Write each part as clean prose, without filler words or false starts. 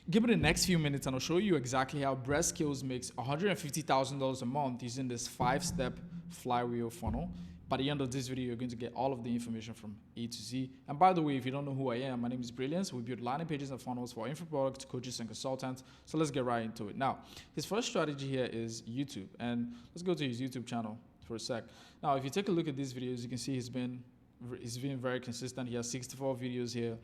Give me the next few minutes and I'll show you exactly how Brez Skills makes $150,000 a month using this 5-step flywheel funnel. By the end of this video, you're going to get all of the information from A to Z. And by the way, if you don't know who I am, my name is Brilliance. We build landing pages and funnels for info products, coaches, and consultants. So let's get right into it. Now, his first strategy here is YouTube. And let's go to his YouTube channel for a sec. Now, if you take a look at these videos, you can see he's been very consistent. He has 64 videos here.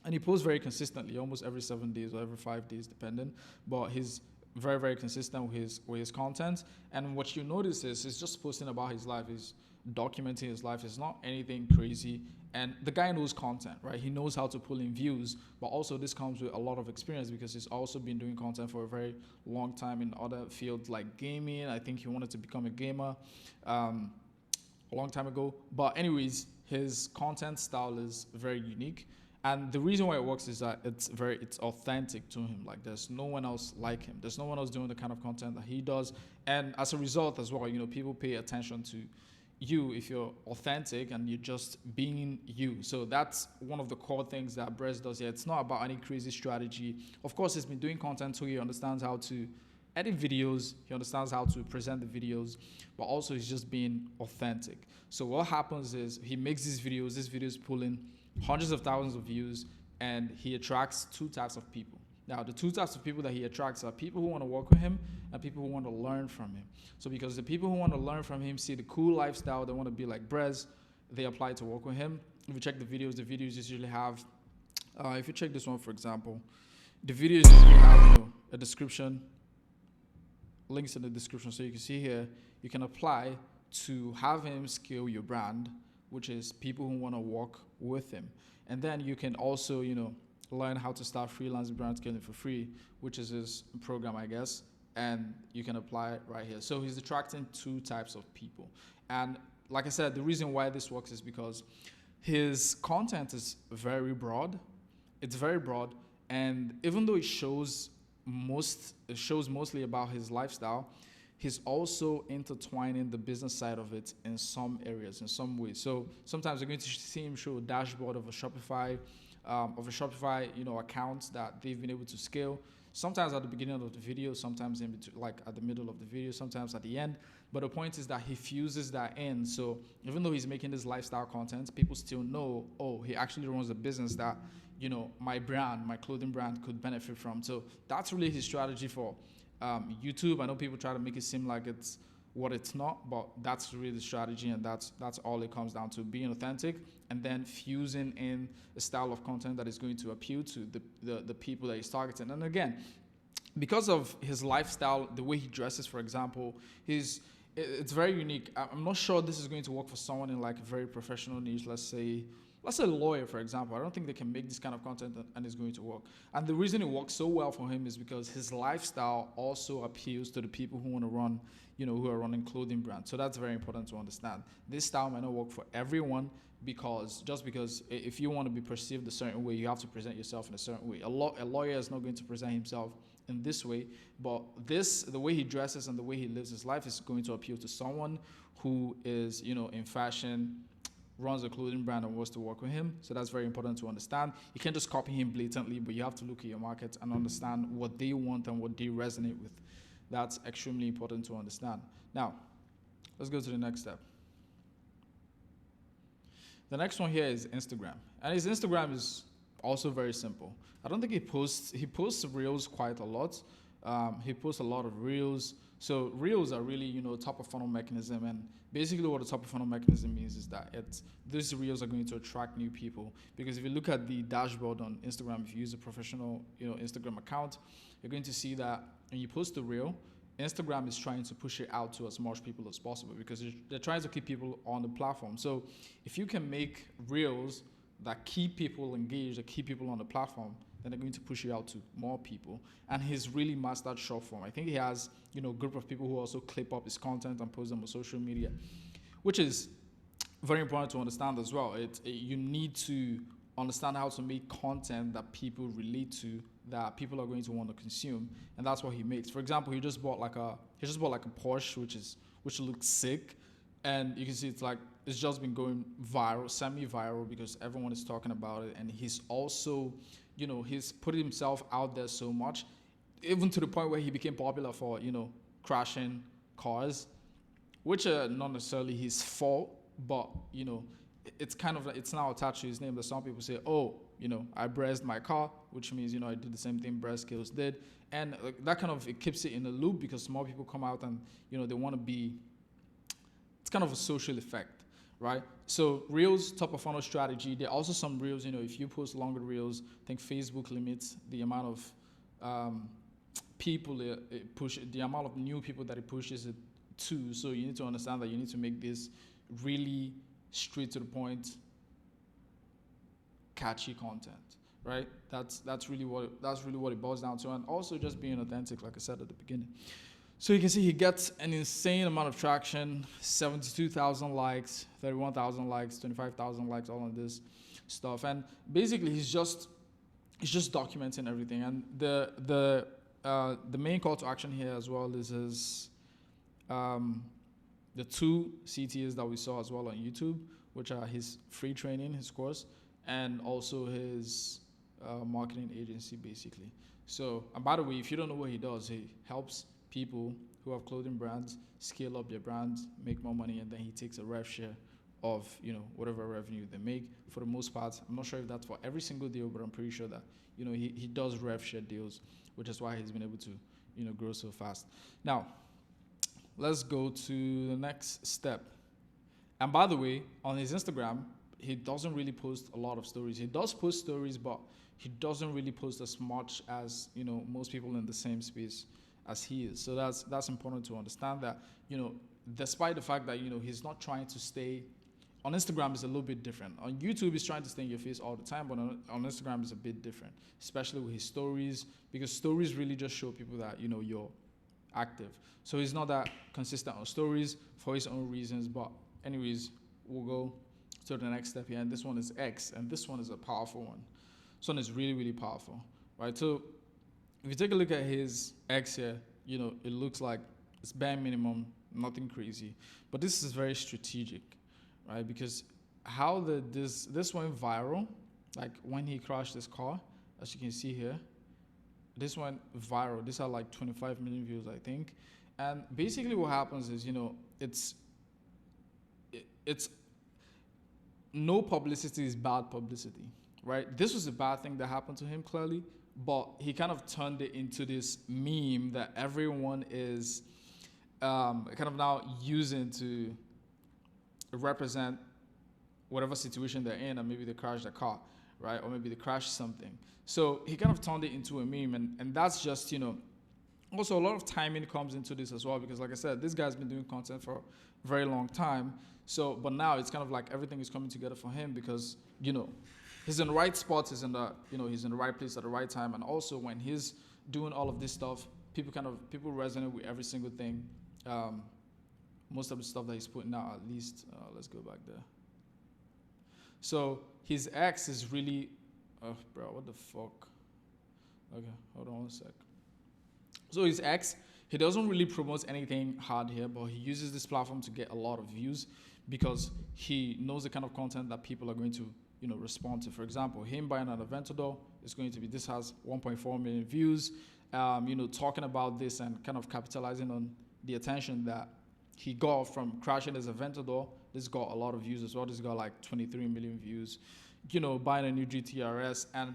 And he posts very consistently, almost every 7 days or every 5 days, depending. But he's very consistent with his content. And what you notice is he's just posting about his life. He's documenting his life. It's not anything crazy. And the guy knows content, right? He knows how to pull in views. But also this comes with a lot of experience because he's also been doing content for a very long time in other fields like gaming. I think he wanted to become a gamer a long time ago. But anyways, his content style is very unique. And the reason why it works is that it's authentic to him. Like there's no one else like him. There's no one else doing the kind of content that he does. And as a result as well, people pay attention to you if you're authentic and you're just being you. So that's one of the core things that Brez does here. It's not about any crazy strategy. Of course, he's been doing content so he understands how to edit videos, he understands how to present the videos, but also he's just being authentic. So what happens is he makes these videos pull in hundreds of thousands of views, and he attracts two types of people. Now, the two types of people that he attracts are people who want to work with him and people who want to learn from him. So because the people who want to learn from him see the cool lifestyle, they want to be like Brez, they apply to work with him. If you check the videos usually have, if you check this one, for example, the videos usually have a description, links in the description. So you can see here, you can apply to have him scale your brand, which is people who want to work with him. And then you can also, learn how to start freelance brand scaling for free, which is his program, I guess. And you can apply it right here. So he's attracting two types of people. And like I said, the reason why this works is because his content is very broad. It's very broad. And even though it shows mostly about his lifestyle, he's also intertwining the business side of it in some areas, in some ways. So sometimes you're going to see him show a dashboard of a Shopify, account that they've been able to scale. Sometimes at the beginning of the video, sometimes in between, like at the middle of the video, sometimes at the end. But the point is that he fuses that in. So even though he's making this lifestyle content, people still know, oh, he actually runs a business that, my clothing brand could benefit from. So that's really his strategy for YouTube. I know people try to make it seem like it's what it's not, but that's really the strategy, and that's all it comes down to: being authentic and then fusing in a style of content that is going to appeal to the people that he's targeting. And again, because of his lifestyle, the way he dresses, for example, it's very unique. I'm not sure this is going to work for someone in like a very professional niche, let's say a lawyer, for example. I don't think they can make this kind of content and it's going to work. And the reason it works so well for him is because his lifestyle also appeals to the people who want to run, who are running clothing brands. So that's very important to understand. This style might not work for everyone because if you want to be perceived a certain way, you have to present yourself in a certain way. A lawyer is not going to present himself in this way, but the way he dresses and the way he lives his life is going to appeal to someone who is, in fashion, runs a clothing brand and wants to work with him. So that's very important to understand. You can't just copy him blatantly, but you have to look at your market and understand what they want and what they resonate with. That's extremely important to understand. Now, let's go to the next step. The next one here is Instagram. And his Instagram is also very simple. I don't think he posts reels quite a lot. He posts a lot of reels. So reels are really, top of funnel mechanism. And basically what a top of funnel mechanism means is that these reels are going to attract new people. Because if you look at the dashboard on Instagram, if you use a professional, Instagram account, you're going to see that when you post a reel, Instagram is trying to push it out to as much people as possible because they're trying to keep people on the platform. So if you can make reels that keep people engaged, that keep people on the platform, then they're going to push you out to more people. And he's really mastered short form. I think he has, a group of people who also clip up his content and post them on social media, which is very important to understand as well. You need to understand how to make content that people relate to, that people are going to want to consume, and that's what he makes. For example, he just bought like a Porsche, which looks sick, and you can see it's like it's just been going viral, semi-viral, because everyone is talking about it, and he's also, he's put himself out there so much, even to the point where he became popular for, crashing cars, which are not necessarily his fault, but it's kind of like, it's now attached to his name that some people say, oh, I brezed my car, which means I did the same thing Brez Kills did, and that kind of, it keeps it in a loop, because more people come out and they want to be. It's kind of a social effect, right? So reels, top of funnel strategy. There are also some reels. If you post longer reels, I think Facebook limits the amount of people it push, the amount of new people that it pushes it to. So you need to understand that you need to make this really straight to the point, catchy content, right? That's really what it boils down to, and also just being authentic, like I said at the beginning. So you can see he gets an insane amount of traction: 72,000 likes, 31,000 likes, 25,000 likes, all on this stuff, and basically he's just documenting everything. And the main call to action here as well is his the 2 CTAs that we saw as well on YouTube, which are his free training, his course, and also his marketing agency, basically. So, and by the way, if you don't know what he does, he helps people who have clothing brands scale up their brands, make more money, and then he takes a rev share of whatever revenue they make. For the most part, I'm not sure if that's for every single deal, but I'm pretty sure that he does rev share deals, which is why he's been able to grow so fast. Now, let's go to the next step. And by the way, on his Instagram, he doesn't really post a lot of stories. He does post stories, but he doesn't really post as much as most people in the same space as he is. So that's important to understand, that despite the fact that he's not trying to stay on Instagram, is a little bit different. On YouTube, he's trying to stay in your face all the time, but on Instagram, it's a bit different, especially with his stories, because stories really just show people that you're active. So he's not that consistent on stories for his own reasons. But anyways, we'll go to the next step here, and this one is X, and this one is a powerful one. This one is really, really powerful, right? So if you take a look at his X here, it looks like it's bare minimum, nothing crazy, but this is very strategic, right? Because how this went viral, like when he crashed his car, as you can see here, this went viral. This had like 25 million views, I think. And basically what happens is, it's no publicity is bad publicity, right? This was a bad thing that happened to him, clearly, but he kind of turned it into this meme that everyone is kind of now using to represent whatever situation they're in, and maybe they crashed their car, right? Or maybe they crashed something. So he kind of turned it into a meme, and that's just, also a lot of timing comes into this as well, because like I said, this guy's been doing content for a very long time. So, but now it's kind of like everything is coming together for him, because, he's in the right spot, he's in the right place at the right time. And also when he's doing all of this stuff, people resonate with every single thing. Most of the stuff that he's putting out, at least, let's go back there. So his X is really, oh, bro, what the fuck? Okay, hold on one sec. So his X, he doesn't really promote anything hard here, but he uses this platform to get a lot of views, because he knows the kind of content that people are going to, respond to. For example, him buying an Aventador is going to be, this has 1.4 million views, talking about this and kind of capitalizing on the attention that he got from crashing his Aventador. This got a lot of views as well. This got like 23 million views, buying a new GTRS. And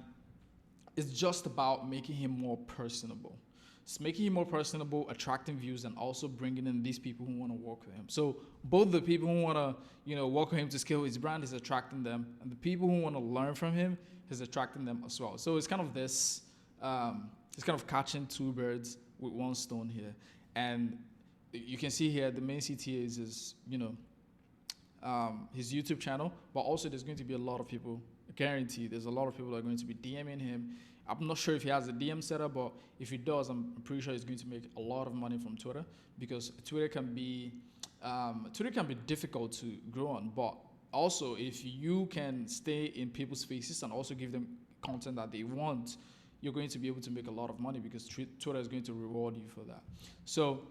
it's just about making him more personable. It's making him more personable, attracting views, and also bringing in these people who want to work with him. So both the people who want to, work with him to scale his brand, is attracting them, and the people who want to learn from him is attracting them as well. So it's kind of this, it's kind of catching two birds with one stone here. And you can see here the main CTA is his, his YouTube channel, but also there's going to be a lot of people, guaranteed, there's a lot of people that are going to be DMing him. I'm not sure if he has a DM setup, but if he does, I'm pretty sure he's going to make a lot of money from Twitter, because Twitter can be difficult to grow on. But also, if you can stay in people's faces and also give them content that they want, you're going to be able to make a lot of money, because Twitter is going to reward you for that. So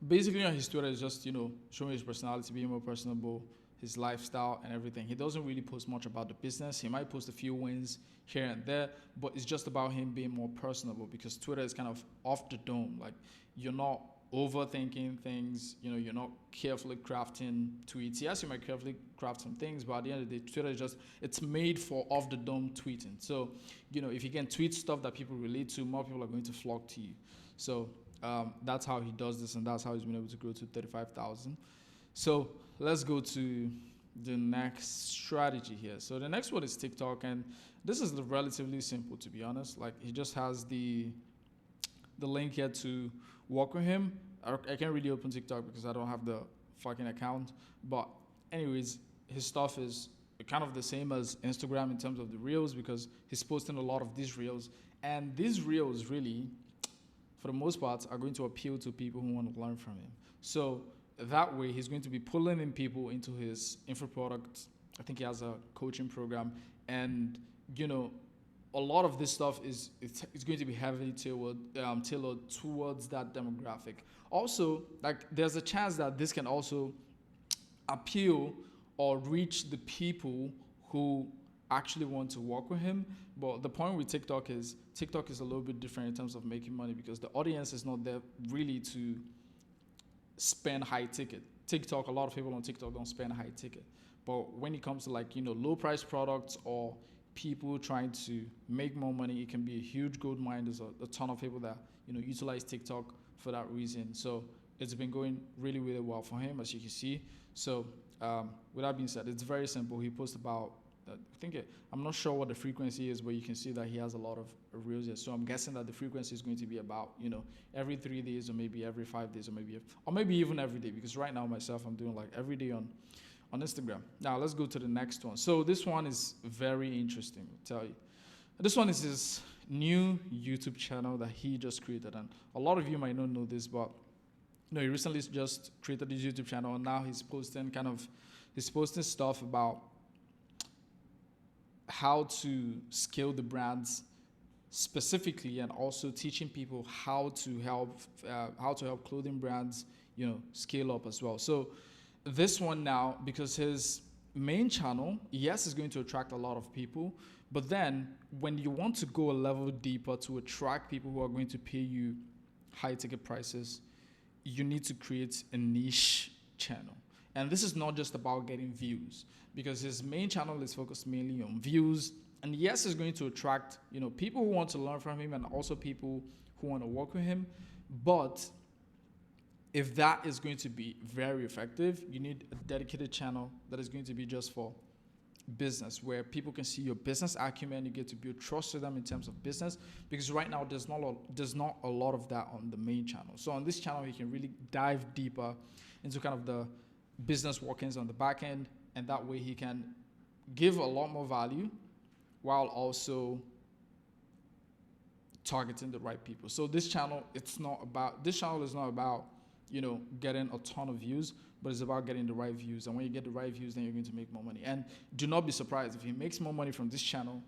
basically on his Twitter is just, showing his personality, being more personable, his lifestyle and everything. He doesn't really post much about the business. He might post a few wins here and there, but it's just about him being more personable, because Twitter is kind of off the dome. Like, you're not overthinking things, you're not carefully crafting tweets. Yes, you might carefully craft some things, but at the end of the day, Twitter is just, it's made for off the dome tweeting. So, if you can tweet stuff that people relate to, more people are going to flock to you. So that's how he does this, and that's how he's been able to grow to 35,000. So let's go to the next strategy here. So the next one is TikTok, and this is relatively simple, to be honest. Like, he just has the link here to work with him. I can't really open TikTok because I don't have the fucking account. But anyways, his stuff is kind of the same as Instagram in terms of the reels, because he's posting a lot of these reels. And these reels really, for the most part, are going to appeal to people who want to learn from him. So that way, he's going to be pulling in people into his info product. I think he has a coaching program. And, a lot of this stuff is going to be heavily tailored towards that demographic. Also, like, there's a chance that this can also appeal or reach the people who actually want to work with him. But the point with TikTok is a little bit different in terms of making money, because the audience is not there really to spend high ticket. TikTok, a lot of people on TikTok don't spend high ticket. But when it comes to, like, low price products or people trying to make more money, it can be a huge gold mine. There's a ton of people that utilize TikTok for that reason. So it's been going really, really well for him, as you can see. So with that being said, it's very simple. He posts about, I'm not sure what the frequency is, but you can see that he has a lot of reels here. So I'm guessing that the frequency is going to be about every 3 days, or maybe every 5 days, or maybe even every day, because right now myself, I'm doing like every day on Instagram. Now let's go to the next one. So this one is very interesting, I'll tell you. This one is his new YouTube channel that he just created, and a lot of you might not know this, but he recently just created his YouTube channel, and now he's posting stuff about how to scale the brands specifically, and also teaching people how to help clothing brands scale up as well. So this one now, because his main channel, yes, is going to attract a lot of people, but then when you want to go a level deeper to attract people who are going to pay you high ticket prices, you need to create a niche channel. And this is not just about getting views, because his main channel is focused mainly on views. And yes, it's going to attract people who want to learn from him, and also people who want to work with him. But if that is going to be very effective, you need a dedicated channel that is going to be just for business, where people can see your business acumen. You get to build trust with them in terms of business, because right now there's not a lot of that on the main channel. So on this channel, you can really dive deeper into kind of the business workings on the back end, and that way he can give a lot more value while also targeting the right people. So this channel is not about getting a ton of views, but it's about getting the right views. And when you get the right views, then you're going to make more money. And do not be surprised if he makes more money from this channel,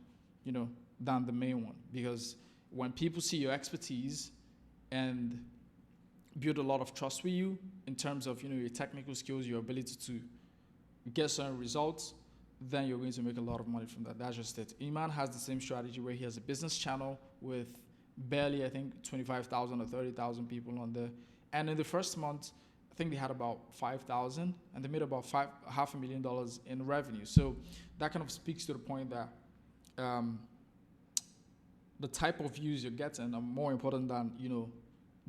than the main one, because when people see your expertise and build a lot of trust with you in terms of your technical skills, your ability to get certain results, then you're going to make a lot of money from that. That's just it. Iman has the same strategy, where he has a business channel with barely, I think, 25,000 or 30,000 people on there. And in the first month, I think they had about 5,000, and they made about $500,000 in revenue. So that kind of speaks to the point that the type of views you're getting are more important than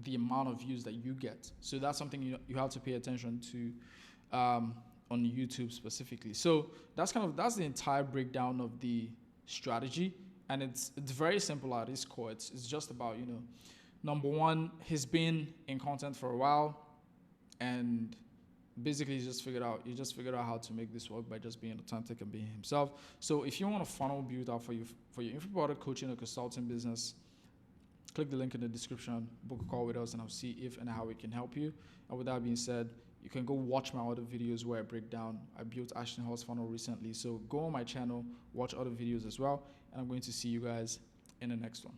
the amount of views that you get. So that's something you have to pay attention to on YouTube specifically. So that's the entire breakdown of the strategy, and it's very simple at its core. It's just about number one, he's been in content for a while, and basically he just figured out how to make this work by just being authentic and being himself. So if you want a funnel built out for your info product coaching or consulting business, click the link in the description, book a call with us, and I'll see if and how we can help you. And with that being said, you can go watch my other videos where I break down. I built Ashton Hall's funnel recently, so go on my channel, watch other videos as well, and I'm going to see you guys in the next one.